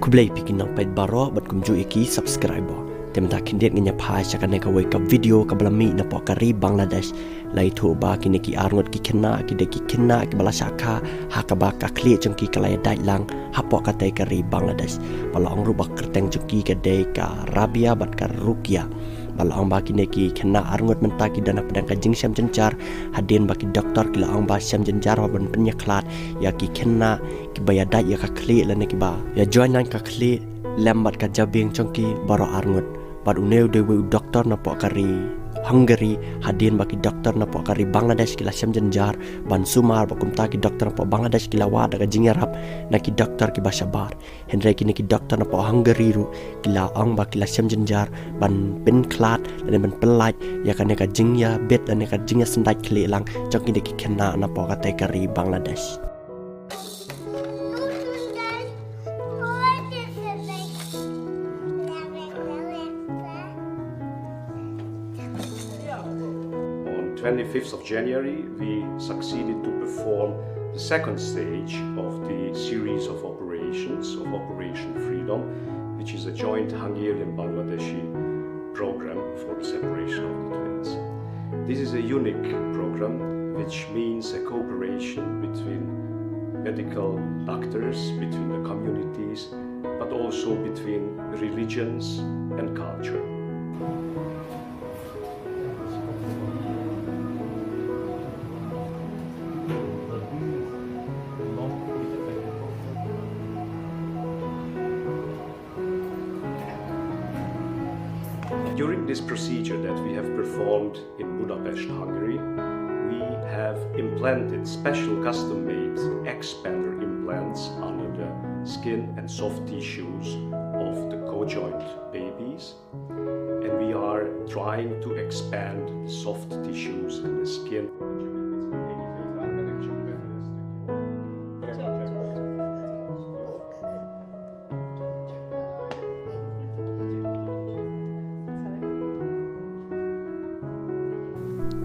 Kublai pikin nang pait baro bat kumju iki subscriber. Temta kindet ngenya phai chakane ka wai ka video ka blami na pokari Bangladesh lai thu ba kini ki arngot ki khynnah ki de ki khynnah ki bala shakha ha ka ba ka khlieh chung ki kalai dai lang ha po ka tai kari Bangladesh bala ong ru ba kerteng chung ki ka de ka rabia bat ka rukia bala ong ba kini ki khynnah arngot menta ki dana pedang ka jing Shem jynjar hadin ba ki doktor ki la ong ba Shem jynjar ba ban penyaklat ya ki khynnah ki ba iadait ya ka khlieh la ne ki ba ya join lang ka khlieh lambat ka jabing chung ki baro arngot But uneu dewe doktor na pokari Hungary hadin baki doktor na pokari Bangladesh kila Shem jynjar ban sumar bakumta ki doktor na Bangladesh kila wada ka jynjar na ki doktor ki bashabar Henry kini ki doktor na Hungary ru kila ong ba kila Shem jynjar ban penklat dan ban pelait ya kan ka jynjar bet dan ka jynjar sendat khlieh lang jong ki ki khynnah na pokatai kari Bangladesh On 25th of January, we succeeded to perform the second stage of the series of operations of Operation Freedom, which is a joint Hungarian-Bangladeshi program for the separation of the twins. This is a unique program, which means a cooperation between medical doctors, between the communities, but also between religions and culture. During this procedure that we have performed in Budapest, Hungary, we have implanted special custom-made expander implants under the skin and soft tissues of the co-joint babies, and we are trying to expand the soft tissues and the skin.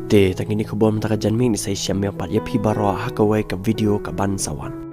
Te tangini ko bom taka janming ni sai Shem yang pat ya pi baro ha ka wai ka video ka ban sawan